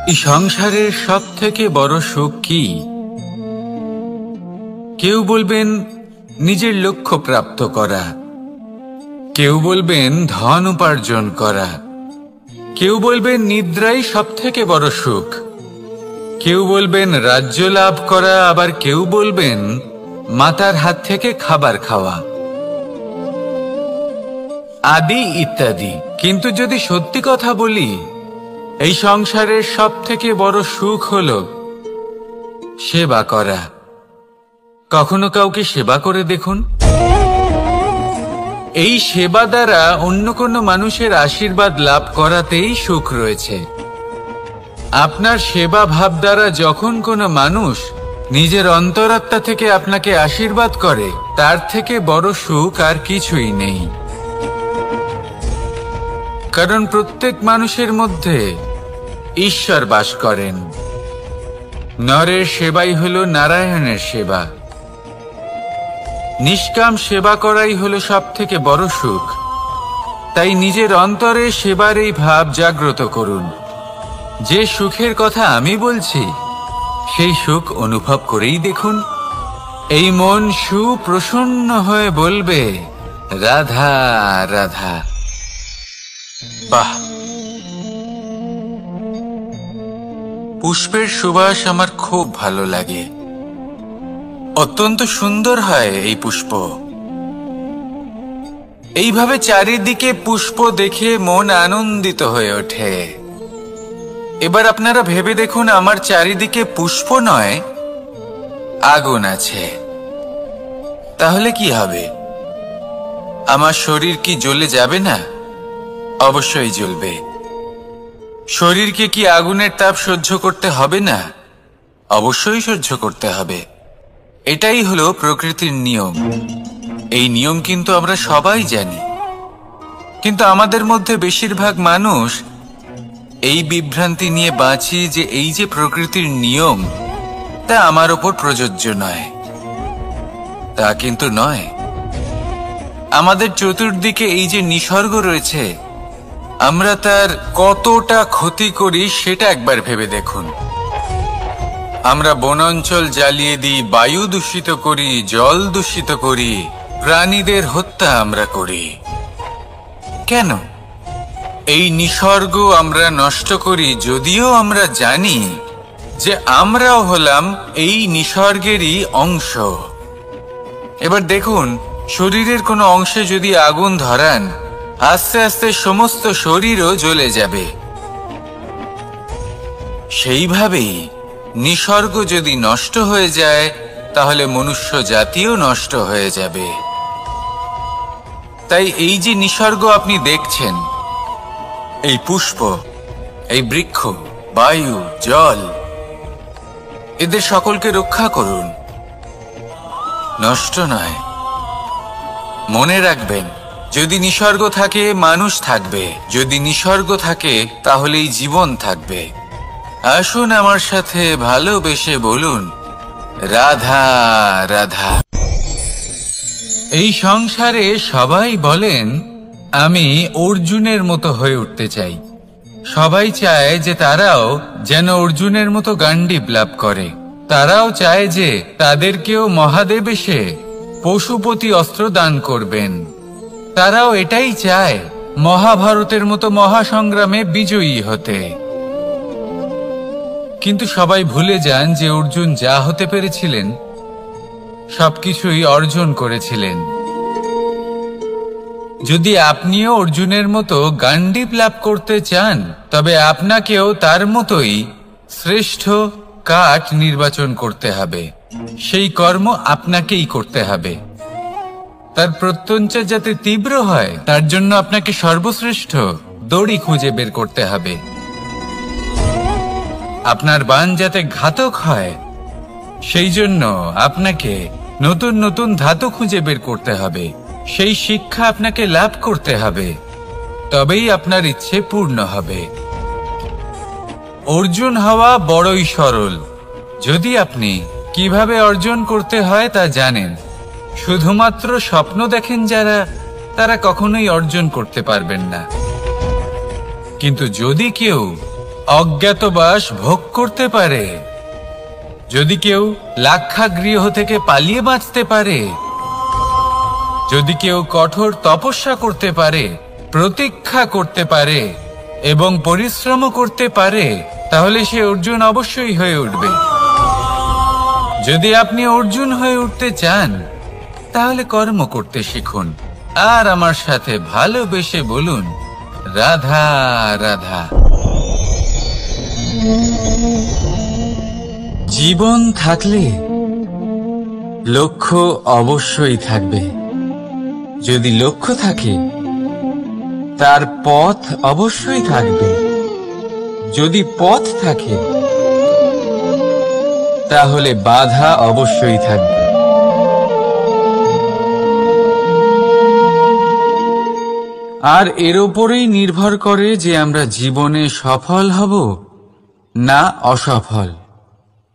এই সংসারের সব থেকে বড় সুখ কি? কেউ বলবেন নিজের লক্ষ্য প্রাপ্ত করা, কেউ বলবেন ধন উপার্জন করা, কেউ বলবেন নিদ্রাই সব থেকে বড় সুখ, কেউ বলবেন রাজ্য লাভ করা, আবার কেউ বলবেন মাতার হাত থেকে খাবার খাওয়া, আদি ইত্যাদি। কিন্তু যদি সত্যি কথা বলি, এই সংসারের সব থেকে বড় সুখ হল সেবা করা। কখনো কাউকে সেবা করে দেখুন। এই সেবা দ্বারা অন্য কোনো মানুষের আশীর্বাদ লাভ করাতেই সুখ রয়েছে। আপনার সেবা ভাব দ্বারা যখন কোনো মানুষ নিজের অন্তরাত্মা থেকে আপনাকে আশীর্বাদ করে, তার থেকে বড় সুখ আর কিছুই নেই। কারণ প্রত্যেক মানুষের মধ্যে ঈশ্বর বাস করেন। নরের সেবাই হল নারায়ণের সেবা। নিষ্কাম সেবা করাই হলো সব থেকে বড় সুখ। তাই নিজের অন্তরে সেবার এই ভাব জাগ্রত করুন। যে সুখের কথা আমি বলছি, সেই সুখ অনুভব করেই দেখুন। এই মন সুপ্রসন্ন হয়ে বলবে, রাধা রাধা। বাহ! পুষ্পের সুবাস আমার খুব ভালো লাগে। অত্যন্ত সুন্দর হয় এই পুষ্প। এইভাবে চারিদিকে পুষ্প দেখে মন আনন্দিত হয়ে ওঠে। এবার আপনারা ভেবে দেখুন, আমার চারিদিকে পুষ্প নয়, আগুন আছে। তাহলে কি হবে? আমার শরীর কি জ্বলে যাবে না? অবশ্যই জ্বলবে। শরীরকে কি আগুনের তাপ সহ্য করতে হবে না? অবশ্যই সহ্য করতে হবে। এটাই হলো প্রকৃতির নিয়ম। এই নিয়ম কিন্তু আমরা সবাই জানি, কিন্তু আমাদের মধ্যে বেশিরভাগ মানুষ এই বিভ্রান্তি নিয়ে বাঁচি যে এই যে প্রকৃতির নিয়ম, তা আমার ওপর প্রযোজ্য নয়। তা কিন্তু নয়। আমাদের চতুর্দিকে এই যে নিসর্গ রয়েছে, আমরা তার কতটা ক্ষতি করি সেটা একবার ভেবে দেখুন। আমরা বনাঞ্চল জ্বালিয়ে দিই, বায়ু দূষিত করি, জল দূষিত করি, প্রাণীদের হত্যা আমরা করি। কেন? এই নিসর্গ আমরা নষ্ট করি, যদিও আমরা জানি যে আমরাও হলাম এই নিসর্গেরই অংশ। এবার দেখুন, শরীরের কোনো অংশে যদি আগুন ধরান, আস্তে আস্তে সমস্ত শরীরও জ্বলে যাবে। সেইভাবেই নিসর্গ যদি নষ্ট হয়ে যায়, তাহলে মনুষ্য জাতিও নষ্ট হয়ে যাবে। তাই এই যে নিসর্গ আপনি দেখছেন, এই পুষ্প, এই বৃক্ষ, বায়ু, জল, এদের সকলকে রক্ষা করুন, নষ্ট নয়। মনে রাখবেন, যদি নিসর্গ থাকে মানুষ থাকবে, যদি নিসর্গ থাকে তাহলেই জীবন থাকবে। আসুন আমার সাথে ভালোবেসে বলুন, রাধা রাধা। এই সংসারে সবাই বলেন আমি অর্জুনের মতো হয়ে উঠতে চাই। সবাই চায় যে তারাও যেন অর্জুনের মতো গান্ডীব লাভ করে। তারাও চায় যে তাদেরকেও মহাদেব এসে পশুপতি অস্ত্র দান করবেন। তারাও এটাই চায় মহাভারতের মতো মহাসংগ্রামে বিজয়ী হতে। কিন্তু সবাই ভুলে যান যে অর্জুন যা হতে পেরেছিলেন সবকিছুই অর্জন করেছিলেন। যদি আপনিও অর্জুনের মতো গান্ডীব লাভ করতে চান, তবে আপনাকেও তার মতোই শ্রেষ্ঠ কাঠ নির্বাচন করতে হবে। সেই কর্ম আপনাকেই করতে হবে। তার প্রত্যঞ্চা যাতে তীব্র হয়, তার জন্য আপনাকে সর্বশ্রেষ্ঠ দড়ি খুঁজে বের করতে হবে। আপনার বাণ যাতে ঘাতক হয়, সেই জন্য আপনাকে নতুন নতুন ধাতু খুঁজে বের করতে হবে। সেই শিক্ষা আপনাকে লাভ করতে হবে, তবেই আপনার ইচ্ছে পূর্ণ হবে। অর্জুন হওয়া বড়ই সরল, যদি আপনি কিভাবে অর্জন করতে হয় তা জানেন। শুধুমাত্র স্বপ্ন দেখেন যারা, তারা কখনোই অর্জন করতে পারবেন না। কিন্তু যদি কেউ অজ্ঞাতবাস ভোগ করতে পারে, যদি কেউ লাক্ষাগৃহ থেকে পালিয়ে বাঁচতে পারে, যদি কেউ কঠোর তপস্যা করতে পারে, প্রতীক্ষা করতে পারে এবং পরিশ্রম করতে পারে, তাহলে সে অর্জুন অবশ্যই হয়ে উঠবে। যদি আপনি অর্জুন হয়ে উঠতে চান, তাহলে কর্ম করতে শিখুন আর আমার সাথে ভালোবেসে বলুন, রাধা রাধা। জীবন থাকলে লক্ষ্য অবশ্যই থাকবে। যদি লক্ষ্য থাকে, তার পথ অবশ্যই থাকবে। যদি পথ থাকে, তাহলে বাধা অবশ্যই থাকবে। আর এর উপরেই নির্ভর করে যে আমরা জীবনে সফল হব না অসফল,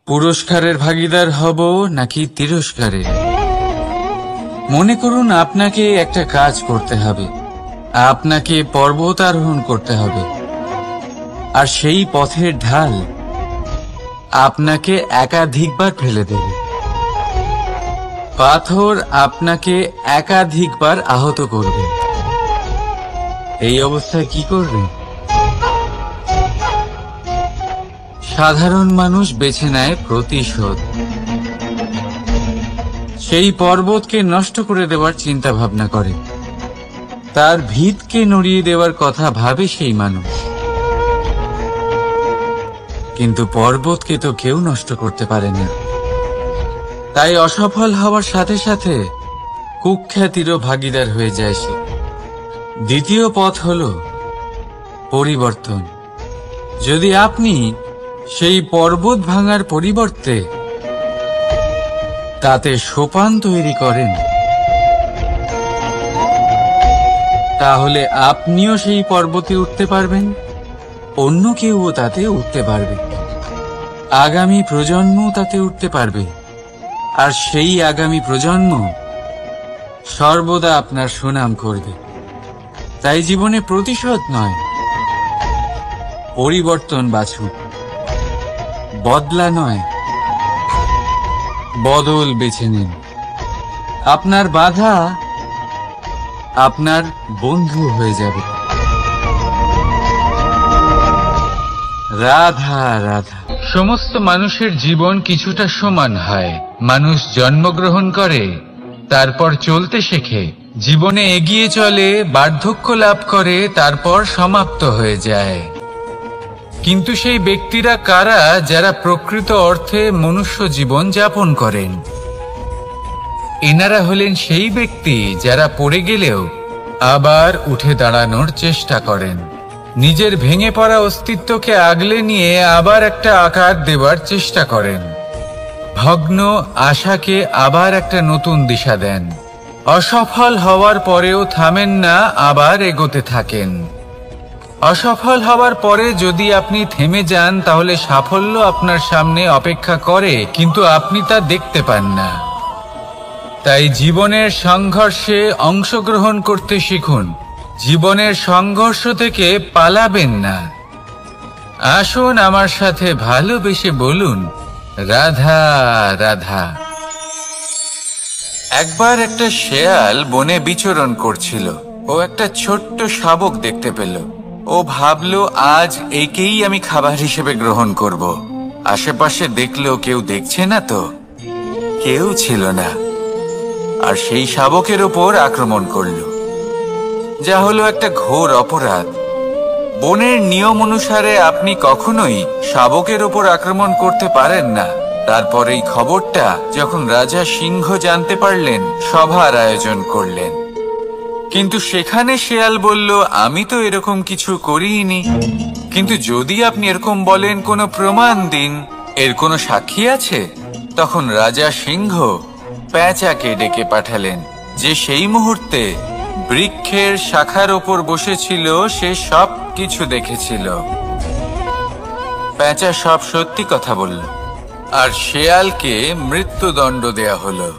পুরস্কারের ভাগীদার হব নাকি তিরস্কারের। মনে করুন আপনাকে একটা কাজ করতে হবে, আপনাকে পর্বত আরোহণ করতে হবে, আর সেই পথের ঢাল আপনাকে একাধিকবার ফেলে দেবে। পাথর আপনাকে একাধিকবার আহত করবে। এই অবস্থায় কি করবে? সাধারণ মানুষ বেছে নেয় প্রতিশোধ। সেই পর্বতকে নষ্ট করে দেওয়ার চিন্তা ভাবনা করে, তার ভিতকে নড়িয়ে দেওয়ার কথা ভাবে সেই মানুষ। কিন্তু পর্বতকে তো কেউ নষ্ট করতে পারে না। তাই অসফল হওয়ার সাথে সাথে কুখ্যাতিরও ভাগীদার হয়ে যায় সে। দ্বিতীয় পথ হল পরিবর্তন। যদি আপনি সেই পর্বত ভাঙার পরিবর্তে তাতে সোপান তৈরি করেন, তাহলে আপনিও সেই পর্বতে উঠতে পারবেন, অন্য কেউও তাতে উঠতে পারবে, আগামী প্রজন্ম তাতে উঠতে পারবে, আর সেই আগামী প্রজন্ম সর্বদা আপনার সুনাম করবে। তাই জীবনে প্রতিশোধ নয়, পরিবর্তন বাছুন। বদলা নয়, বদল বেছে নিন। আপনার বাধা আপনার বন্ধু হয়ে যাবে। রাধা রাধা। সমস্ত মানুষের জীবন কিছুটা সমান হয়। মানুষ জন্মগ্রহণ করে, তারপর চলতে শেখে, জীবনে এগিয়ে চলে, বার্ধক্য লাভ করে, তারপর সমাপ্ত হয়ে যায়। কিন্তু সেই ব্যক্তিরা কারা যারা প্রকৃত অর্থে মনুষ্য জীবন যাপন করেন? এনারা হলেন সেই ব্যক্তি যারা পড়ে গেলেও আবার উঠে দাঁড়ানোর চেষ্টা করেন, নিজের ভেঙে পড়া অস্তিত্বকে আগলে নিয়ে আবার একটা আকার দেবার চেষ্টা করেন, ভগ্ন আশাকে আবার একটা নতুন দিশা দেন। অসফল হওয়ার পরেও থামেন না, আবার এগোতে থাকেন। অসফল হওয়ার পরে যদি আপনি থেমে যান, তাহলে সাফল্য আপনার সামনে অপেক্ষা করে, কিন্তু আপনি তা দেখতে পান না। তাই জীবনের সংঘর্ষে অংশগ্রহণ করতে শিখুন। জীবনের সংঘর্ষ থেকে পালাবেন না। আসুন আমার সাথে ভালোবেসে বলুন, রাধা রাধা। একবার একটা শেয়াল বনে বিচরণ করছিল। ও একটা ছোট্ট শাবক দেখতে পেল। ও ভাবলো, আজ একেই আমি খাবার হিসেবে গ্রহণ করব। আশেপাশে দেখলো, কেউ দেখছে না তো? কেউ ছিল না। আর সেই শাবকের ওপর আক্রমণ করল, যা হলো একটা ঘোর অপরাধ। বনের নিয়ম অনুসারে আপনি কখনোই শাবকের ওপর আক্রমণ করতে পারেন না। তারপর এই খবরটা যখন রাজা সিংহ জানতে পারলেন, সভার আয়োজন করলেন। কিন্তু সেখানে শেয়াল বলল, আমি তো এরকম কিছু করিনি। কিন্তু যদি আপনি এরকম বলেন, কোনো প্রমাণ দিন, এর কোনো সাক্ষী আছে? তখন রাজা সিংহ পেঁচাকে ডেকে পাঠালেন, যে সেই মুহূর্তে বৃক্ষের শাখার ওপর বসেছিল। সে সব কিছু দেখেছিল। পেঁচা সব সত্যি কথা বলল, আর শেয়ালকে মৃত্যুদণ্ড দেয়া হলো।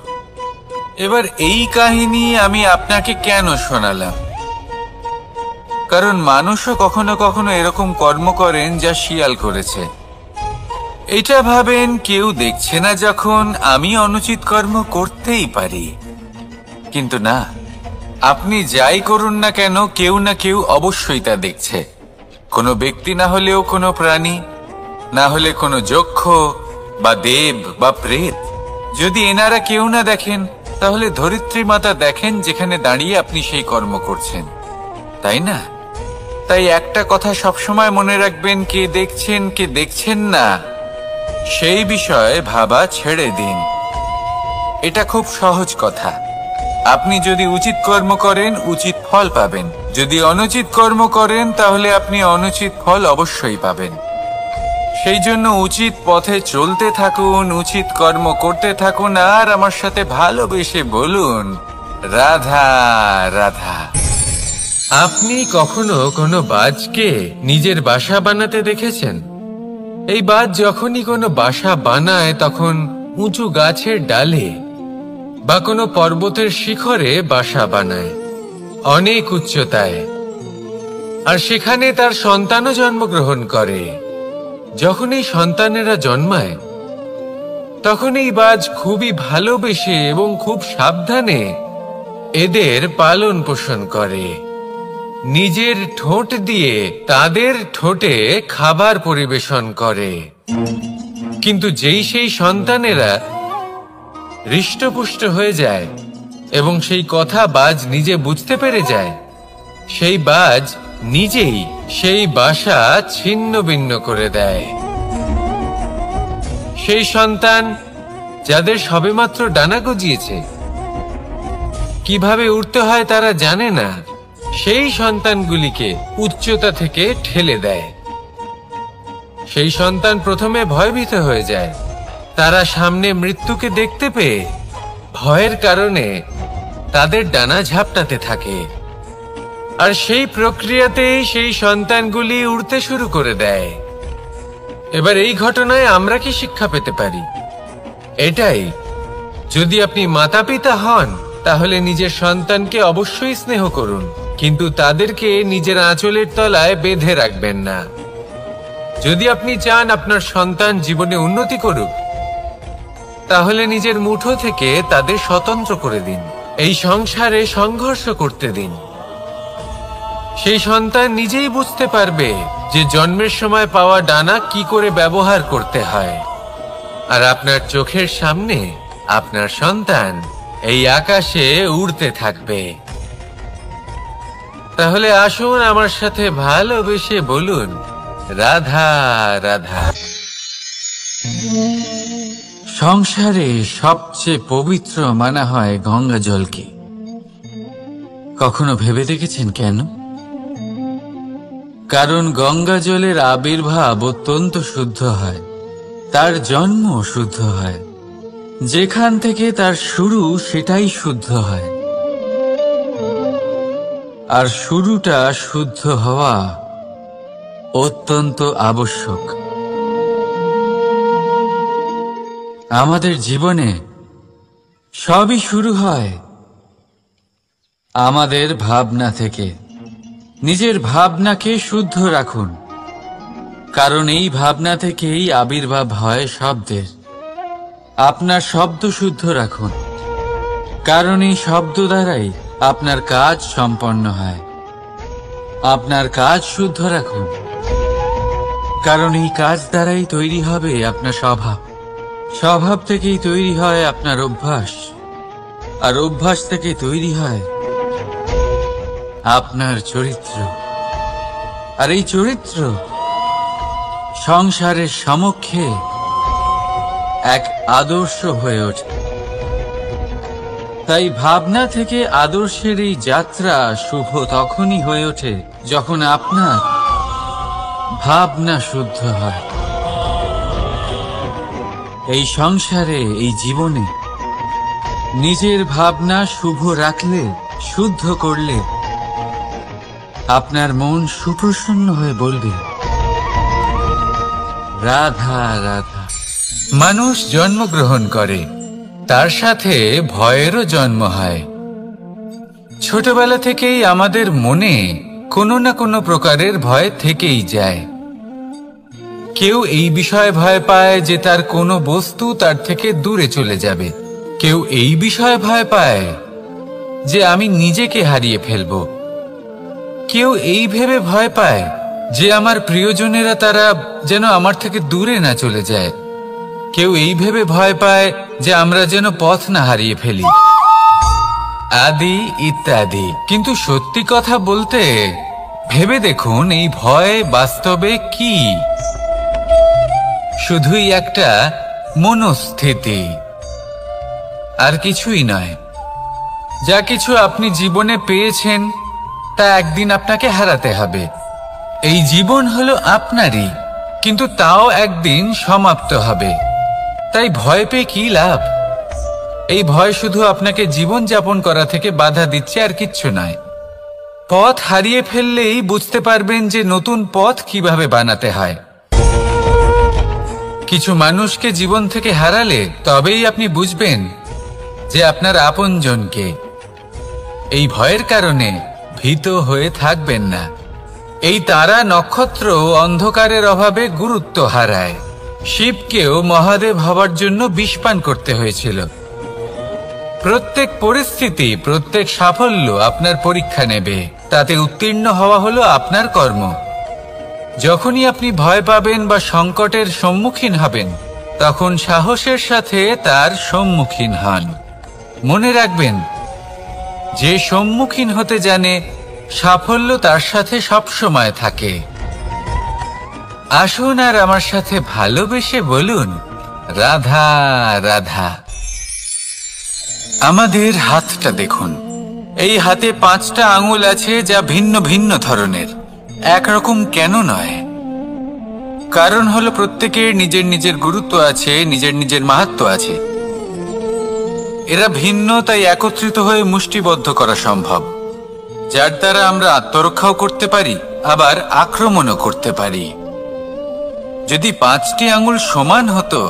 এবার এই কাহিনী আমি আপনাকে কেন শোনালাম? কারণ মানুষও কখনো কখনো এরকম কর্ম করেন যা শিয়াল করেছে। এটা ভাবেন কেউ দেখছে না যখন আমি অনুচিত কর্ম করতেই পারি। কিন্তু না, আপনি যাই করুন না কেন কেউ না কেউ অবশ্যই তা দেখছে। কোনো ব্যক্তি না হলেও কোনো প্রাণী, না হলে কোনো যক্ষ বা দেব বা প্রেত। যদি এনারা কেউ না দেখেন তাহলে ধরিত্রী মাতা দেখেন যেখানে দাঁড়িয়ে আপনি সেই কর্ম করছেন, তাই না? তাই একটা কথা সবসময় মনে রাখবেন, কে দেখছেন কে দেখছেন না সেই বিষয়ে ভাবা ছেড়ে দিন। এটা খুব সহজ কথা। আপনি যদি উচিত কর্ম করেন উচিত ফল পাবেন, যদি অনুচিত কর্ম করেন তাহলে আপনি অনুচিত ফল অবশ্যই পাবেন। সেই জন্য উচিত পথে চলতে থাকুন, উচিত কর্ম করতে থাকুন, আর আমার সাথে ভালোবেসে বলুন রাধা রাধা। আপনি কখনো কোনো বাজকে নিজের বাসা বানাতে দেখেছেন? এই বাজ যখনই কোনো বাসা বানায় তখন উঁচু গাছের ডালে বা কোনো পর্বতের শিখরে বাসা বানায়, অনেক উচ্চতায়, আর সেখানে তার সন্তানও জন্মগ্রহণ করে। যখন এই সন্তানেরা জন্মায় তখন এই বাজ খুবই ভালোবেসে এবং খুব সাবধানে এদের পালন পোষণ করে। নিজের ঠোঁট দিয়ে তাদের ঠোঁটে খাবার পরিবেশন করে। কিন্তু যেই সেই সন্তানেরা হৃষ্টপুষ্ট হয়ে যায় এবং সেই কথা বাজ নিজে বুঝতে পেরে যায়, সেই বাজ নিজেই সেই বাসা ছিন্ন ভিন্ন করে দেয়। সেই সন্তান যাদের সবেমাত্র ডানা গজিয়েছে, কিভাবে উড়তে হয় তারা জানে না, সেই সন্তানগুলিকে উচ্চতা থেকে ঠেলে দেয়। সেই সন্তান প্রথমে ভয়ভীত হয়ে যায়। তারা সামনে মৃত্যুকে দেখতে পেয়ে ভয়ের কারণে তাদের ডানা ঝাপটাতে থাকে, আর সেই প্রক্রিয়াতেই সেই সন্তানগুলি উড়তে শুরু করে দেয়। এবার এই ঘটনায় আমরা কি শিক্ষা পেতে পারি? এটাই, যদি আপনি মাতা পিতা হন তাহলে নিজের সন্তানকে অবশ্যই স্নেহ করুন, কিন্তু তাদেরকে নিজের আঁচলের তলায় বেঁধে রাখবেন না। যদি আপনি চান আপনার সন্তান জীবনে উন্নতি করুক তাহলে নিজের মুঠো থেকে তাদের স্বতন্ত্র করে দিন, এই সংসারে সংঘর্ষ করতে দিন। সেই সন্তান নিজেই বুঝতে পারবে যে জন্মের সময় পাওয়া ডানা কি করে ব্যবহার করতে হয়। আর আপনার চোখের সামনে আপনার সন্তান এই আকাশে উড়তে থাকবে। তাহলে আসুন আমার সাথে ভালোবেসে বলুন রাধা রাধা। সংসারে সবচেয়ে পবিত্র মানা হয় গঙ্গা জলকে। কখনো ভেবে দেখেছেন কেন? কারণ গঙ্গা জলের আবির্ভাব অত্যন্ত শুদ্ধ হয়, তার জন্ম শুদ্ধ হয়, যেখান থেকে তার শুরু সেটাই শুদ্ধ হয়। আর শুরুটা শুদ্ধ হওয়া অত্যন্ত আবশ্যক। আমাদের জীবনে সবই শুরু হয় আমাদের ভাবনা থেকে। নিজের ভাবনাকে শুদ্ধ রাখুন, কারণ এই ভাবনা থেকেই আবির্ভাব হয় শব্দের। আপনার শব্দ শুদ্ধ রাখুন, কারণ এই শব্দ দ্বারাই আপনার কাজ সম্পন্ন হয়। আপনার কাজ শুদ্ধ রাখুন, কারণ এই কাজ দ্বারাই তৈরি হবে আপনার স্বভাব। স্বভাব থেকেই তৈরি হয় আপনার অভ্যাস, আর অভ্যাস থেকে তৈরি হয় আপনার চরিত্র। আর এই চরিত্র সংসারের সমক্ষে এক আদর্শ হয়ে ওঠে। তাই ভাবনা থেকে আদর্শের এই যাত্রা শুভ তখনই হয়ে ওঠে যখন আপনার ভাবনা শুদ্ধ হয়। এই সংসারে, এই জীবনে নিজের ভাবনা শুভ রাখলে, শুদ্ধ করলে আপনার মন সুপ্রসন্ন হয়ে বলবে রাধা রাধা। মানুষ জন্মগ্রহণ করে, তার সাথে ভয়েরও জন্ম হয়। ছোটবেলা থেকেই আমাদের মনে কোনো না কোনো প্রকারের ভয় থেকেই যায়। কেউ এই বিষয়ে ভয় পায় যে তার কোনো বস্তু তার থেকে দূরে চলে যাবে। কেউ এই বিষয়ে ভয় পায় যে আমি নিজেকে হারিয়ে ফেলব। কেউ এই ভেবে ভয় পায় যে আমার প্রিয়জনেরা তারা যেন আমার থেকে দূরে না চলে যায়। কেউ এই ভেবে ভয় পায় যে আমরা যেন পথ না হারিয়ে ফেলি, আদি ইত্যাদি। কিন্তু সত্যি কথা বলতে, ভেবে দেখুন এই ভয় বাস্তবে কি? শুধুই একটা মনস্থিতি, আর কিছুই নয়। যা কিছু আপনি জীবনে পেয়েছেন তা একদিন আপনাকে হারাতে হবে। এই জীবন হলো আপনারই, কিন্তু তাও একদিন সমাপ্ত হবে। তাই ভয় পেয়ে কি লাভ? এই ভয় শুধু আপনাকে জীবন যাপন করা থেকে বাধা দিচ্ছে, আর কিচ্ছু নয়। পথ হারিয়ে ফেললেই বুঝতে পারবেন যে নতুন পথ কিভাবে বানাতে হয়। কিছু মানুষকে জীবন থেকে হারালে তবেই আপনি বুঝবেন যে আপনার আপনজনকে। এই ভয়ের কারণে ভীত হয়ে থাকবেন না। এই তারা নক্ষত্র অন্ধকারের অভাবে গুরুত্ব হারায়। শিবকেও মহাদেব হবার জন্য বিষপান করতে হয়েছিল। প্রত্যেক পরিস্থিতি, প্রত্যেক সাফল্য আপনার পরীক্ষা নেবে। তাতে উত্তীর্ণ হওয়া হলো আপনার কর্ম। যখনই আপনি ভয় পাবেন বা সংকটের সম্মুখীন হবেন, তখন সাহসের সাথে তার সম্মুখীন হন। মনে রাখবেন, যে সম্মুখীন হতে জানে, সাফল্য তার সাথে সবসময় থাকে। আসুন আর আমার সাথে ভালোবেসে বলুন, রাধা রাধা। আমাদের হাতটা দেখুন। এই হাতে 5টা আঙুল আছে, যা ভিন্ন ভিন্ন ধরনের। একরকম কেন নয়? কারণ হলো প্রত্যেকের নিজের নিজের গুরুত্ব আছে, নিজের নিজের মাহাত্ম্য আছে। এরা ভিন্ন, তাই একত্রিত হয়ে মুষ্টিবদ্ধ করা সম্ভব, যার দ্বারা আমরা আত্মরক্ষাও করতে পারি, আবার আক্রমণও করতে পারি। যদি 5টি আঙুল সমান হতো,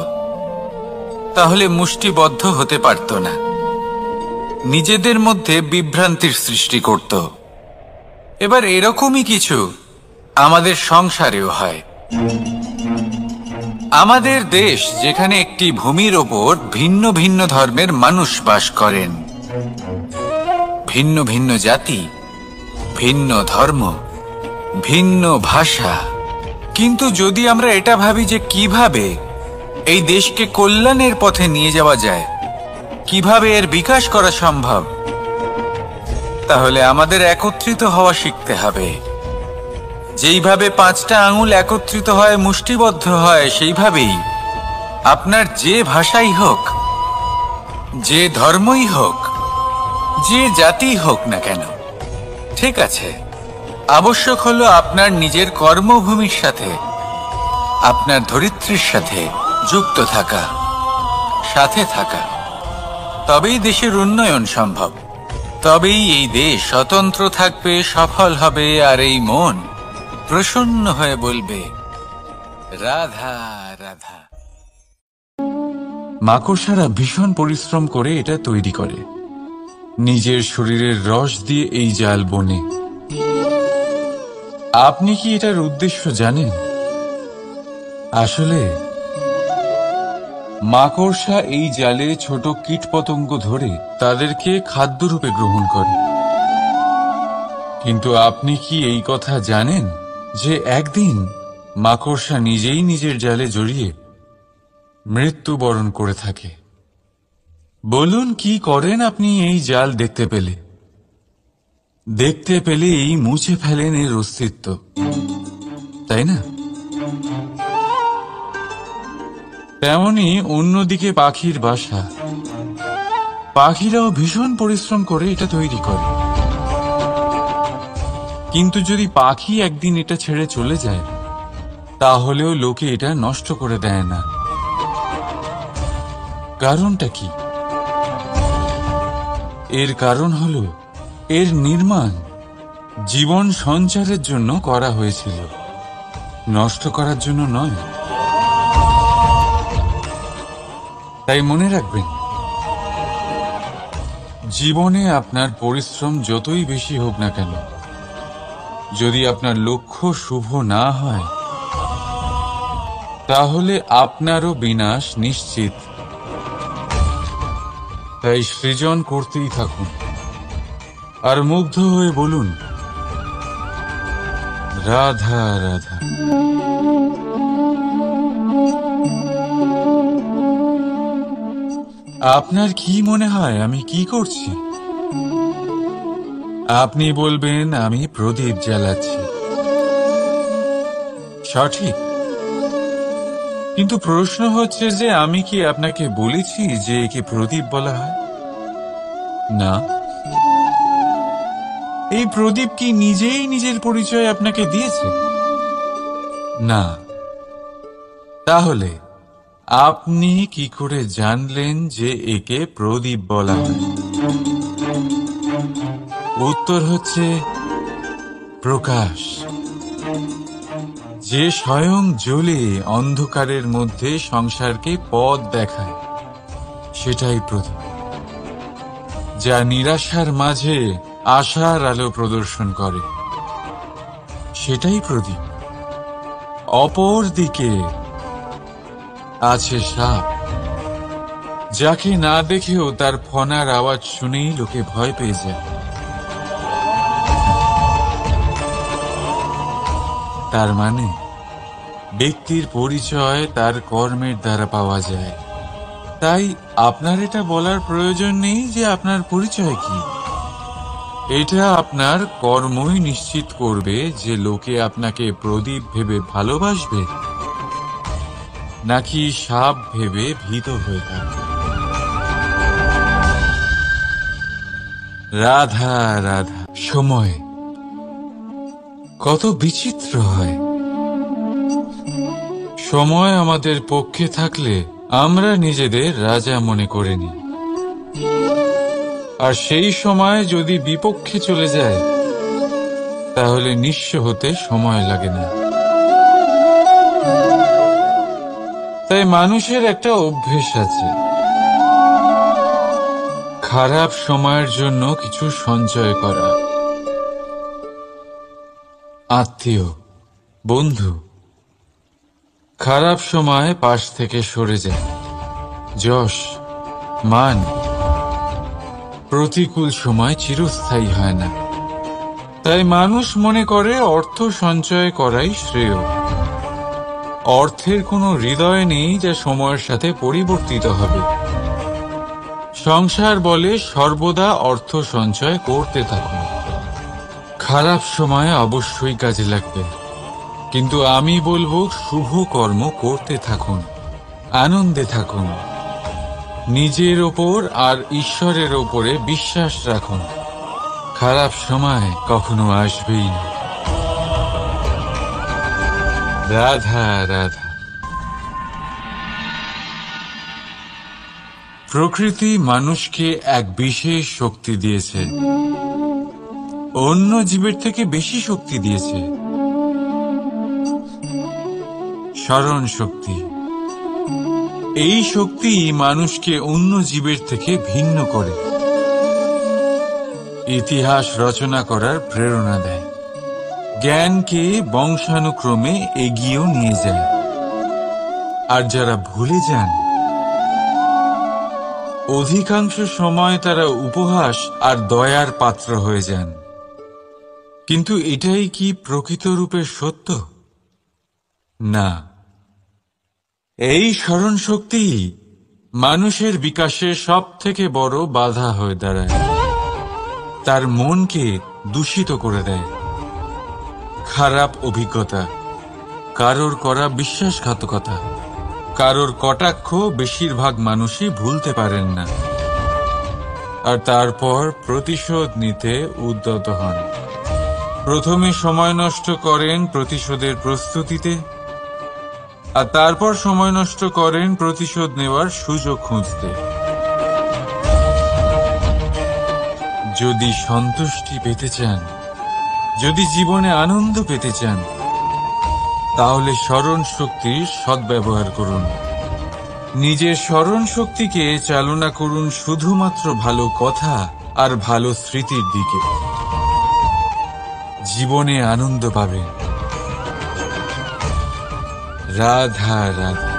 তাহলে মুষ্টিবদ্ধ হতে পারত না, নিজেদের মধ্যে বিভ্রান্তির সৃষ্টি করত। এবার এরকমই কিছু আমাদের সংসারেও হয়। আমাদের দেশ, যেখানে একটি ভূমির ওপর ভিন্ন ভিন্ন ধর্মের মানুষ বাস করেন, ভিন্ন ভিন্ন জাতি, ভিন্ন ধর্ম, ভিন্ন ভাষা। কিন্তু যদি আমরা এটা ভাবি যে কিভাবে এই দেশকে কল্যাণের পথে নিয়ে যাওয়া যায়, কিভাবে এর বিকাশ করা সম্ভব, তাহলে আমাদের একত্রিত হওয়া শিখতে হবে। যেইভাবে 5টা আঙুল একত্রিত হয়, মুষ্টিবদ্ধ হয়, সেইভাবেই আপনার যে ভাষাই হোক, যে ধর্মই হোক, যে জাতি হোক না কেন, ঠিক আছে, আবশ্যক হলো আপনার নিজের কর্মভূমির সাথে, আপনার ধরিত্রীর সাথে যুক্ত থাকা, সাথে থাকা। তবেই দেশের উন্নয়ন সম্ভব। তবেই এই দেশ স্বতন্ত্র থাকবে, সফল হবে, আর এই মন প্রসন্ন হয়ে বলবে, রাধা রাধা। মাকড়সারা ভীষণ পরিশ্রম করে এটা তৈরি করে। নিজের শরীরের রস দিয়ে এই জাল বনে। আপনি কি এটার উদ্দেশ্য জানেন? আসলে মাকড়সা এই জালে ছোট কীটপতঙ্গ ধরে তাদেরকে খাদ্যরূপে গ্রহণ করে। কিন্তু আপনি কি এই কথা জানেন যে একদিন মাকড়সা নিজেই নিজের জালে জড়িয়ে মৃত্যুবরণ করে থাকে? বলুন, কি করেন আপনি এই জাল দেখতে পেলে? দেখতে পেলেই মুছে ফেলেন এর অস্তিত্ব, তাই না? তেমনি অন্যদিকে পাখির বাসা। পাখিরাও ভীষণ পরিশ্রম করে এটা তৈরি করে। কিন্তু যদি পাখি একদিন এটা ছেড়ে চলে যায়, তাহলেও লোকে এটা নষ্ট করে দেয় না। কারণটা কি? এর কারণ হলো এর নির্মাণ জীবন সঞ্চারের জন্য করা হয়েছিল, নষ্ট করার জন্য নয়। তাই মনে রাখবেন, জীবনে আপনার পরিশ্রম যতই বেশি হোক না কেন, যদি আপনার লক্ষ্য শুভ না হয় তাহলে আপনারও বিনাশ নিশ্চিত। তাই সৃজন করতেই থাকুন আর মুগ্ধ হয়ে বলুন, রাধা রাধা। আপনার কি মনে হয় আমি কি করছি? আপনি বলবেন আমি প্রদীপ জ্বালাচ্ছি। সঠিক, কিন্তু প্রশ্ন হচ্ছে যে আমি কি আপনাকে বলেছি যে একে প্রদীপ বলা হয়? না। এই প্রদীপ কি নিজেই নিজের পরিচয় আপনাকে দিয়েছে? না। তাহলে আপনি কি করে জানলেন যে একে প্রদীপ বলা হয়? উত্তর হচ্ছে প্রকাশ, যে স্বয়ং জ্বলে অন্ধকারের মধ্যে সংসারকে পথ দেখায়, সেটাই প্রদীপ। যা নিরাশার মাঝে আশার আলো প্রদর্শন করে, সেটাই প্রদীপ। অপর দিকে আছে সাপ, যাকে না দেখেও তার ফনার আওয়াজ শুনেই লোকে ভয় পেয়ে যায়। তার মানে ব্যক্তির পরিচয় তার কর্মের দ্বারা পাওয়া যায়। তাই আপনার এটা বলার প্রয়োজন নেই যে আপনার পরিচয় কি। এটা আপনার কর্মই নিশ্চিত করবে যে লোকে আপনাকে প্রদীপ ভেবে ভালোবাসবে নাকি সাপ ভেবে ভীত হয়ে থাকবে। রাধা রাধা। সময় কত বিচিত্র হয়। সময় আমাদের পক্ষে থাকলে আমরা নিজেদের রাজা মনে করে নিই, আর সেই সময় যদি বিপক্ষে চলে যায় তাহলে নিঃস্ব হতে সময় লাগে না। তাই মানুষের একটা অভ্যেস আছে, খারাপ সময়ের জন্য কিছু সঞ্চয় করা। আত্মীয়, বন্ধু খারাপ সময় পাশ থেকে সরে যায়। যশ, মান প্রতিকূল সময় চিরস্থায়ী হয় না। তাই মানুষ মনে করে অর্থ সঞ্চয় করাই শ্রেয়। অর্থের কোনো হৃদয় নেই যা সময়ের সাথে পরিবর্তিত হবে। সংসার বলে সর্বদা অর্থ সঞ্চয় করতে থাকুন। খারাপ সময় অবশ্যই কাজে লাগবে, কিন্তু আমি বলবো শুভ কর্ম করতে থাকুন, আনন্দে থাকুন, নিজের ওপর আর ঈশ্বরের ওপরে বিশ্বাস রাখুন। খারাপ সময় কখনো আসবেই না। রাধা রাধা। প্রকৃতি মানুষকে এক বিশেষ শক্তি দিয়েছে, অন্য জীবের থেকে বেশি শক্তি দিয়েছে। স্মরণ শক্তি। এই শক্তি মানুষকে অন্য জীবের থেকে ভিন্ন করে, ইতিহাস রচনা করার প্রেরণা দেয়, জ্ঞানকে বংশানুক্রমে এগিয়েও নিয়ে যায়। আর যারা ভুলে যান, অধিকাংশ সময় তারা উপহাস আর দয়ার পাত্র হয়ে যান। কিন্তু এটাই কি প্রকৃত রূপে সত্য? না। এই স্মরণ শক্তি মানুষের বিকাশে সব থেকে বড় বাধা হয়ে দাঁড়ায়। তার মনকে দূষিত করে দেয়। খারাপ অভিজ্ঞতা, কারোর করা বিশ্বাসঘাতকতা, কারোর কটাক্ষ বেশিরভাগ মানুষই ভুলতে পারেন না, আর তারপর প্রতিশোধ নিতে উদ্যত হন। প্রথমে সময় নষ্ট করেন প্রতিশোধের প্রস্তুতিতে, আর তারপর সময় নষ্ট করেন প্রতিশোধ নেওয়ার সুযোগ খুঁজতে। যদি সন্তুষ্টি পেতে চান, যদি জীবনে আনন্দ পেতে চান, তাহলে স্মরণ শক্তির সদ্ব্যবহার করুন। নিজের স্মরণ শক্তিকে চালনা করুন শুধুমাত্র ভালো কথা আর ভালো স্মৃতির দিকে। জীবনে আনন্দ পাবে। রাধা রাধা।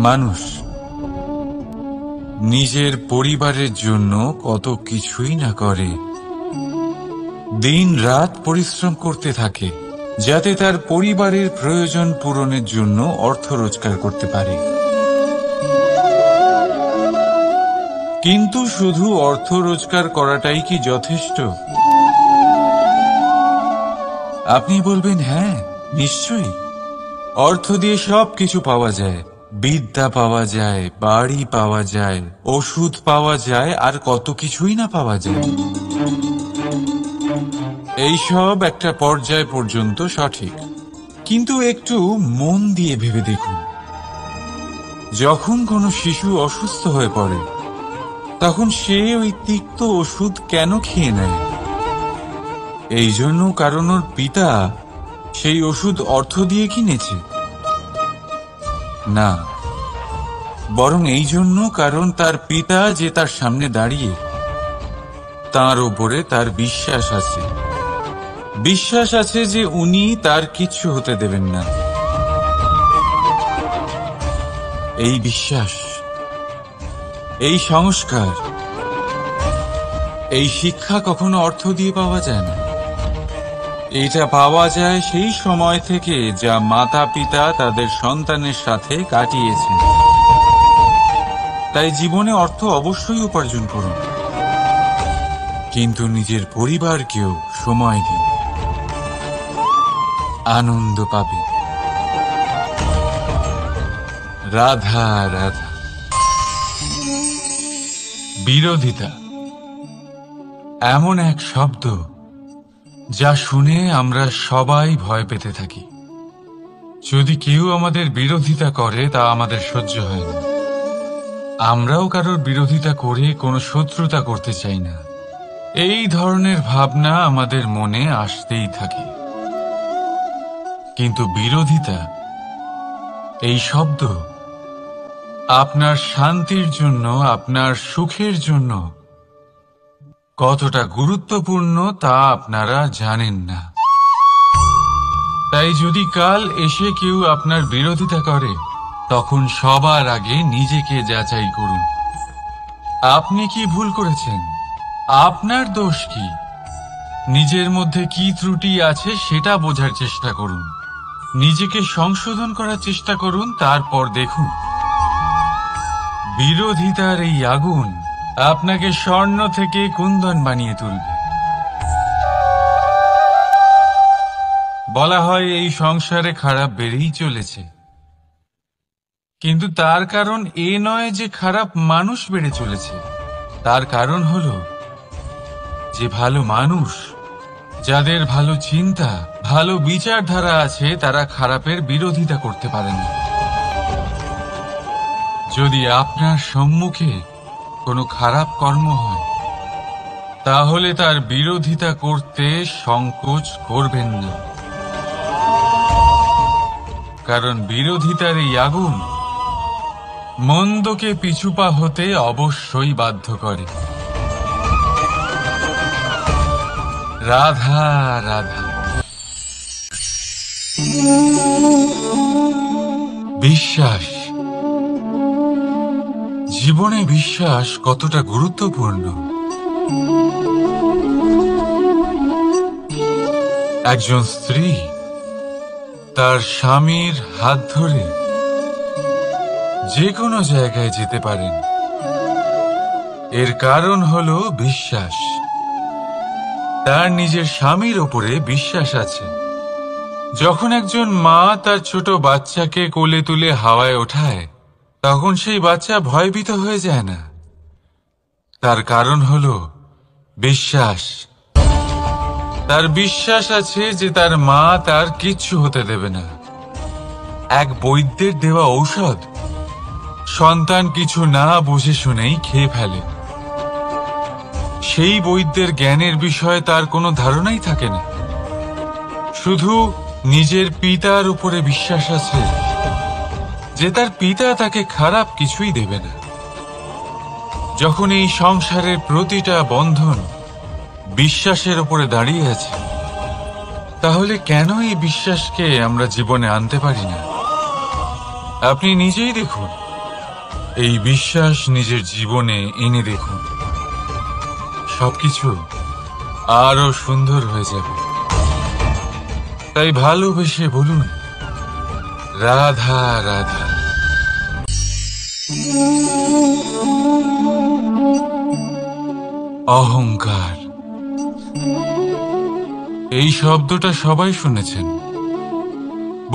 মানুষ নিজের পরিবারের জন্য কত কিছুই না করে, দিন রাত পরিশ্রম করতে থাকে যাতে তার পরিবারের প্রয়োজন পূরণের জন্য অর্থ রোজগার করতে পারে। কিন্তু শুধু অর্থ রোজগার করাটাই কি যথেষ্ট? আপনি বলবেন, হ্যাঁ নিশ্চয়ই, অর্থ দিয়ে সব কিছু পাওয়া যায়, বিদ্যা পাওয়া যায়, বাড়ি পাওয়া যায়, ওষুধ পাওয়া যায়, আর কত কিছুই না পাওয়া যায়। এইসব একটা পর্যায় পর্যন্ত সঠিক, কিন্তু একটু মন দিয়ে ভেবে দেখুন, যখন কোনো শিশু অসুস্থ হয়ে পড়ে তখন সে ওই তিক্ত ওষুধ কেন খেয়ে নেয়? এই জন্য কারণ ওর পিতা সেই ওষুধ অর্থ দিয়ে কিনেছে? না, বরং এই জন্য কারণ তার পিতা যে তার সামনে দাঁড়িয়ে, তার উপরে তার বিশ্বাস আছে। বিশ্বাস আছে যে উনি তার কিচ্ছু হতে দেবেন না। এই বিশ্বাস, এই সংস্কার, এই শিক্ষা কখনো অর্থ দিয়ে পাওয়া যায় না। এটা পাওয়া যায় সেই সময় থেকে যা মাতা পিতা তাদের সন্তানের সাথে কাটিয়েছেন। তাই জীবনে অর্থ অবশ্যই উপার্জন করুন, কিন্তু নিজের পরিবারকেও সময় দিন, আনন্দ পাবে। রাধা রাধা। বিরোধিতা এমন এক শব্দ যা শুনে আমরা সবাই ভয় পেতে থাকি। যদি কেউ আমাদের বিরোধিতা করে তা আমাদের সহ্য হয় না। আমরাও কারোর বিরোধিতা করে কোনো শত্রুতা করতে চাই না। এই ধরনের ভাবনা আমাদের মনে আসতেই থাকে। কিন্তু বিরোধিতা, এই শব্দ আপনার শান্তির জন্য, আপনার সুখের জন্য কতটা গুরুত্বপূর্ণ তা আপনারা জানেন না। তাই যদি কাল এসে কেউ আপনার বিরোধিতা করে, তখন সবার আগে নিজেকে যাচাই করুন। আপনি কি ভুল করেছেন? আপনার দোষ কি? নিজের মধ্যে কি ত্রুটি আছে সেটা বোঝার চেষ্টা করুন। নিজেকে সংশোধন করার চেষ্টা করুন, তারপর দেখুন বিরোধিতার এই আগুন আপনাকে স্বর্ণ থেকে কুন্দন বানিয়ে তুলবে। বলা হয় এই সংসারে খারাপ বেড়েই চলেছে, কিন্তু তার কারণ এ নয় যে খারাপ মানুষ বেড়ে চলেছে। তার কারণ হলো যে ভালো মানুষ, যাদের ভালো চিন্তা, ভালো বিচারধারা আছে, তারা খারাপের বিরোধিতা করতে পারে না। যদি আপনার সম্মুখে কোনো খারাপ কর্ম হয়, তাহলে তার বিরোধিতা করতে সংকোচ করবেন না, কারণ বিরোধিতার এই আগুন মন্দকে পিছুপা হতে অবশ্যই বাধ্য করে। রাধা রাধা। বিশ্বাস, জীবনে বিশ্বাস কতটা গুরুত্বপূর্ণ। একজন স্ত্রী তার স্বামীর হাত ধরে যে কোনো জায়গায় যেতে পারেন, এর কারণ হলো বিশ্বাস। তার নিজের স্বামীর ওপরে বিশ্বাস আছে। যখন একজন মা তার ছোট বাচ্চাকে কোলে তুলে হাওয়ায় ওঠায়, তখন সেই বাচ্চা ভয়ভীত হয়ে যায় না। তার কারণ হলো বিশ্বাস। তার বিশ্বাস আছে যে তার মা তার কিচ্ছু হতে দেবে না। এক বৈদ্যের দেওয়া ঔষধ সন্তান কিছু না বুঝে শুনেই খেয়ে ফেলে। সেই বৈদ্যের জ্ঞানের বিষয়ে তার কোনো ধারণাই থাকে না। শুধু নিজের পিতার উপরে বিশ্বাস আছে যে তার পিতা তাকে খারাপ কিছুই দেবে না। যখন এই সংসারের প্রতিটা বন্ধন বিশ্বাসের উপরে দাঁড়িয়ে আছে, তাহলে কেন এই বিশ্বাসকে আমরা জীবনে আনতে পারি না? আপনি নিজেই দেখুন, এই বিশ্বাস নিজের জীবনে এনে দেখুন, সবকিছু আরো সুন্দর হয়ে যাবে। তাই ভালোবেসে বলুন, রাধা রাধা। অহংকার, এই শব্দটা সবাই শুনেছেন।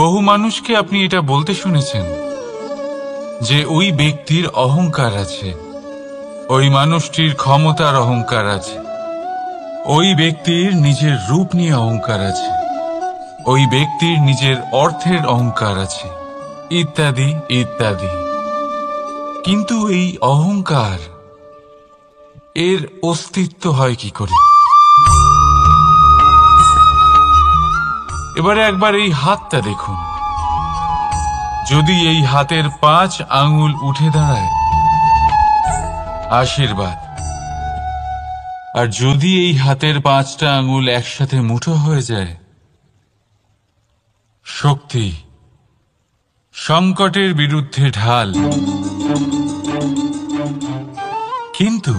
বহু মানুষকে আপনি এটা বলতে শুনেছেন যে ওই ব্যক্তির অহংকার আছে, ওই মানুষটির ক্ষমতার অহংকার আছে, ওই ব্যক্তির নিজের রূপ নিয়ে অহংকার আছে, ওই ব্যক্তির নিজের অর্থের অহংকার আছে, ইত্যাদি ইত্যাদি। কিন্তু এই অহংকার, এর অস্তিত্ব হয় কি করে? এবারে একবার এই হাতটা দেখুন। যদি এই হাতের 5 আঙ্গুল উঠে দাঁড়ায়, আশীর্বাদ। আর যদি এই হাতের 5টা আঙ্গুল একসাথে মুঠো হয়ে যায়, শক্তি, সংকটের বিরুদ্ধে ঢাল। কিন্তু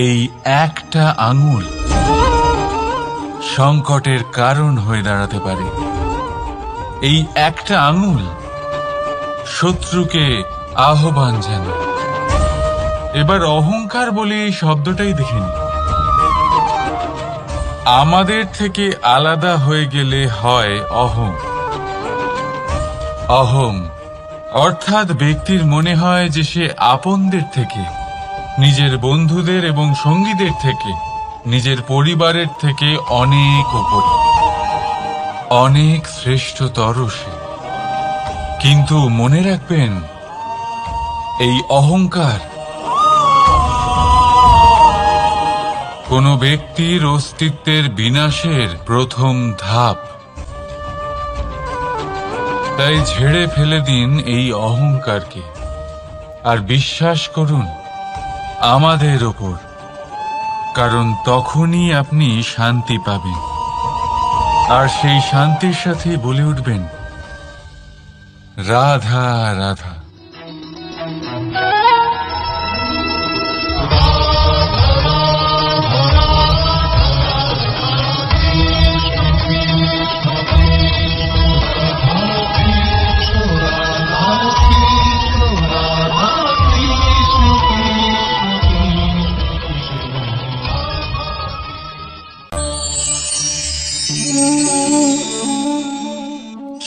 এই একটা আঙুল সংকটের কারণ হয়ে দাঁড়াতে পারে। এই একটা আঙুল শত্রুকে আহ্বান জানায়। এবার অহংকার বলে এই শব্দটাই দেখে নিন। আমাদের থেকে আলাদা হয়ে গেলে হয় অহং। অহং অর্থাৎ ব্যক্তির মনে হয় যে সে আপনদের থেকে, নিজের বন্ধুদের এবং সঙ্গীদের থেকে, নিজের পরিবারের থেকে অনেক উপরে, অনেক শ্রেষ্ঠতর সে। কিন্তু মনে রাখবেন, এই অহংকার কোনো ব্যক্তির অস্তিত্বের বিনাশের প্রথম ধাপ। তাই ঝেড়ে ফেলে দিন এই অহংকারকে, আর বিশ্বাস করুন আমাদের ওপর, কারণ তখনই আপনি শান্তি পাবেন। আর সেই শান্তির সাথে বলে উঠবেন, রাধা রাধা।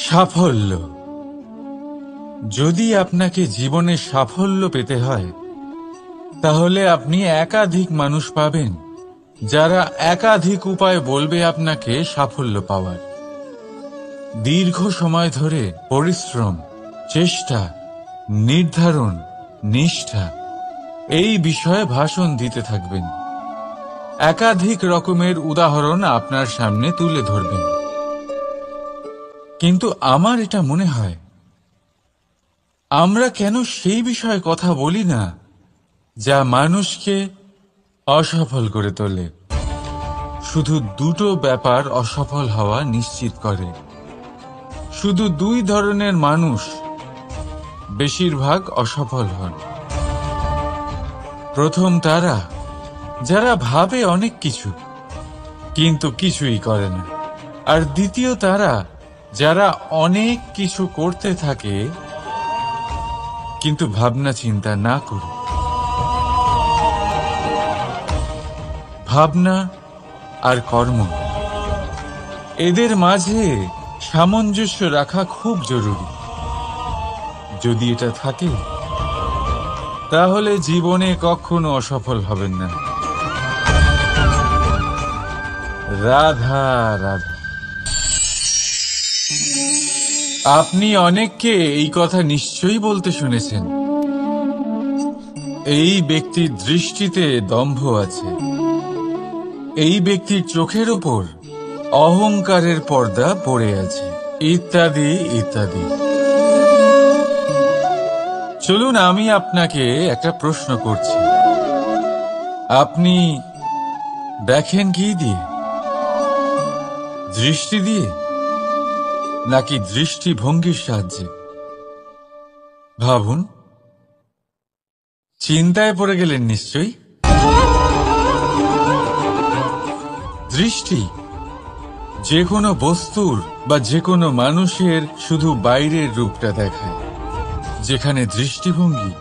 সাফল্য। যদি আপনাকে জীবনে সাফল্য পেতে হয়, তাহলে আপনি একাধিক মানুষ পাবেন যারা একাধিক উপায় বলবে আপনাকে সাফল্য পাওয়ার। দীর্ঘ সময় ধরে পরিশ্রম, চেষ্টা, নির্ধারণ, নিষ্ঠা এই বিষয়ে ভাষণ দিতে থাকবেন। একাধিক রকমের উদাহরণ আপনার সামনে তুলে ধরবেন। কিন্তু আমার এটা মনে হয়, আমরা কেন সেই বিষয়ে কথা বলি না যা মানুষকে অসফল করে তোলে? শুধু দুটো ব্যাপার অসফল হওয়া নিশ্চিত করে। শুধু 2 ধরনের মানুষ বেশিরভাগ অসফল হন। প্রথম তারা যারা ভাবে অনেক কিছু কিন্তু কিছুই করে না। আর দ্বিতীয় তারা যারা অনেক কিছু করতে থাকে কিন্তু ভাবনা চিন্তা না করে। ভাবনা আর কর্ম, এদের মাঝে সামঞ্জস্য রাখা খুব জরুরি। যদি এটা থাকে, তাহলে জীবনে কখনো অসফল হবেন না। রাধা রাধা। আপনি অনেককে এই কথা নিশ্চয়ই বলতে শুনেছেন, এই ব্যক্তির দৃষ্টিতে দম্ভ আছে, এই ব্যক্তির চোখের ওপর অহংকারের পর্দা পড়ে আছে, ইত্যাদি ইত্যাদি। চলুন আমি আপনাকে একটা প্রশ্ন করছি। আপনি দেখেন কি দিয়ে? দৃষ্টি দিয়ে নাকি দৃষ্টিভঙ্গির সাহায্যে? ভাবুন। চিন্তায় পড়ে গেলেন নিশ্চয়ই। দৃষ্টি যে কোনো বস্তুর বা যে কোনো মানুষের শুধু বাইরের রূপটা দেখায়, যেখানে দৃষ্টিভঙ্গি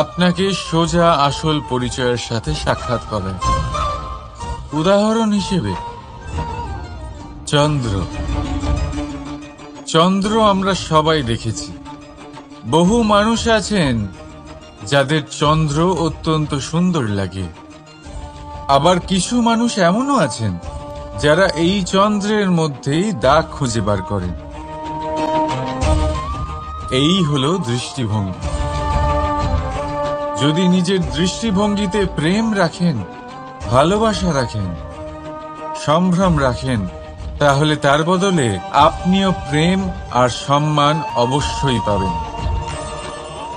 আপনাকে সোজা আসল পরিচয়ের সাথে সাক্ষাৎ করায়। উদাহরণ হিসেবে চন্দ্র। চন্দ্র আমরা সবাই দেখেছি। বহু মানুষ আছেন যাদের চন্দ্র অত্যন্ত সুন্দর লাগে। আবার কিছু মানুষ এমনও আছেন যারা এই চন্দ্রের মধ্যেই দাগ খুঁজে বার করেন। এই হলো দৃষ্টিভঙ্গি। যদি নিজের দৃষ্টিভঙ্গিতে প্রেম রাখেন, ভালোবাসা রাখেন, সম্ভ্রম রাখেন, তাহলে তার বদলে আপনিও প্রেম আর সম্মান অবশ্যই পাবেন।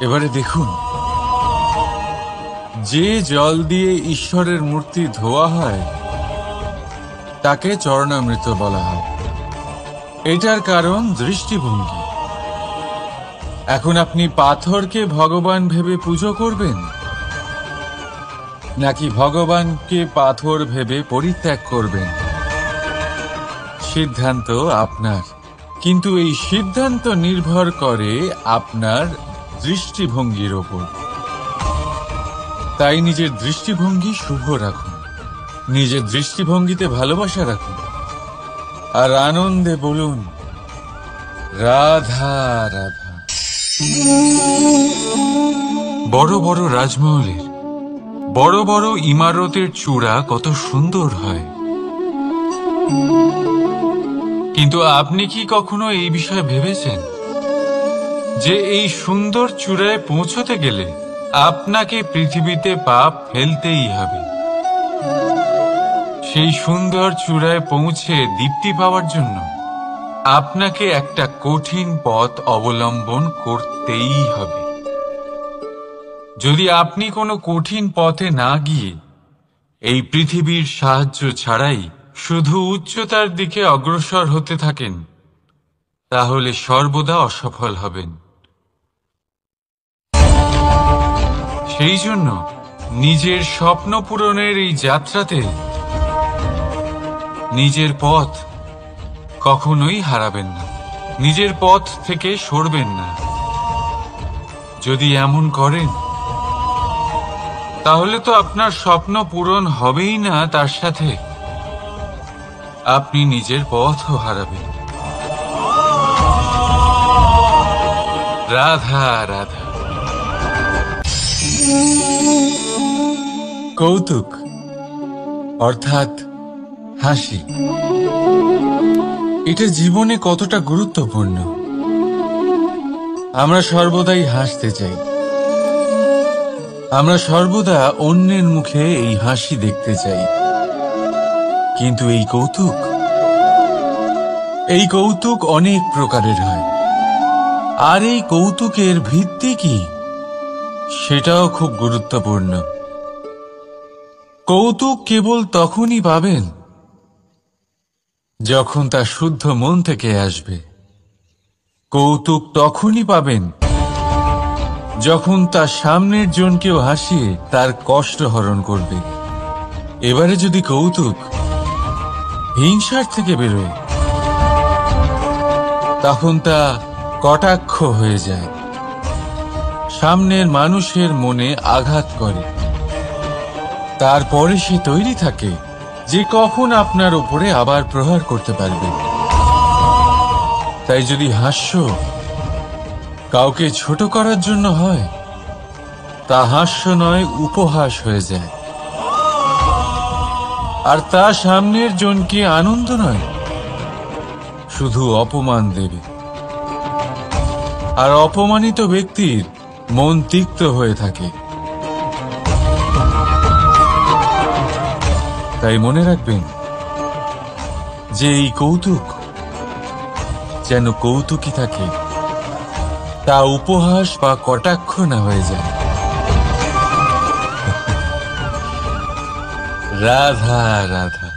এবারে দেখুন, যে জল দিয়ে ঈশ্বরের মূর্তি ধোয়া হয় তাকে চরণামৃত বলা হয়। এটার কারণ দৃষ্টিভঙ্গি। এখন আপনি পাথরকে ভগবান ভেবে পুজো করবেন নাকি ভগবানকে পাথর ভেবে পরিত্যাগ করবেন? সিদ্ধান্ত আপনার, কিন্তু এই সিদ্ধান্ত নির্ভর করে আপনার দৃষ্টিভঙ্গির ওপর। তাই নিজের দৃষ্টিভঙ্গি শুভ রাখুন, নিজের দৃষ্টিভঙ্গিতে ভালোবাসা রাখুন, আর আনন্দে বলুন রাধা রাধা। বড় বড় রাজমহলের বড় বড় ইমারতের চূড়া কত সুন্দর হয়, কিন্তু আপনি কি কখনো এই বিষয়ে ভেবেছেন যে এই সুন্দর চূড়ায় পৌঁছতে গেলে আপনাকে পৃথিবীতে পা ফেলতেই হবে? সেই সুন্দর চূড়ায় পৌঁছে দীপ্তি পাওয়ার জন্য আপনাকে একটা কঠিন পথ অবলম্বন করতেই হবে। যদি আপনি কোনো কঠিন পথে না গিয়ে এই পৃথিবীর সাহায্য ছাড়াই শুধু উচ্চতার দিকে অগ্রসর হতে থাকেন, তাহলে সর্বদা অসফল হবেন। সেই জন্য নিজের স্বপ্ন পূরণের এই যাত্রাতে নিজের পথ কখনোই হারাবেন না, নিজের পথ থেকে সরবেন না। যদি এমন করেন তাহলে তো আপনার স্বপ্ন পূরণ হবেই না, তার সাথে আপনি নিজের পথও হারাবেন। রাধা রাধা। কৌতুক অর্থাৎ হাসি, এটা জীবনে কতটা গুরুত্বপূর্ণ। আমরা সর্বদাই হাসতে চাই, আমরা সর্বদা অন্যের মুখে এই হাসি দেখতে চাই। কিন্তু এই কৌতুক অনেক প্রকারের হয়, আর এই কৌতুকের ভিত্তি কি সেটাও খুব গুরুত্বপূর্ণ। কৌতুক কেবল তখনই পাবেন যখন তা শুদ্ধ মন থেকে আসবে। কৌতুক তখনই পাবেন যখন তার সামনের জনকেও হাসিয়ে তার কষ্ট হরণ করবে। এবারে যদি কৌতুক হিংসার থেকে বেরোয়, তখন তা কটাক্ষ হয়ে যায়, সামনের মানুষের মনে আঘাত করে। তারপরে সে তৈরি থাকে যে কখন আপনার উপরে আবার প্রহার করতে পারবে। তাই যদি হাস্য কাউকে ছোট করার জন্য হয়, তা হাস্য নয়, উপহাস হয়ে যায়। আর তা সামনের জনকে আনন্দ নয়, শুধু অপমান দেবে। আর অপমানিত ব্যক্তির মন তিক্ত হয়ে থাকে। তাই মনে রাখবেন যে এই কৌতুক যেন কৌতুকই থাকে, তা উপহাস বা কটাক্ষ না হয়ে যায়। রাধা রাধা।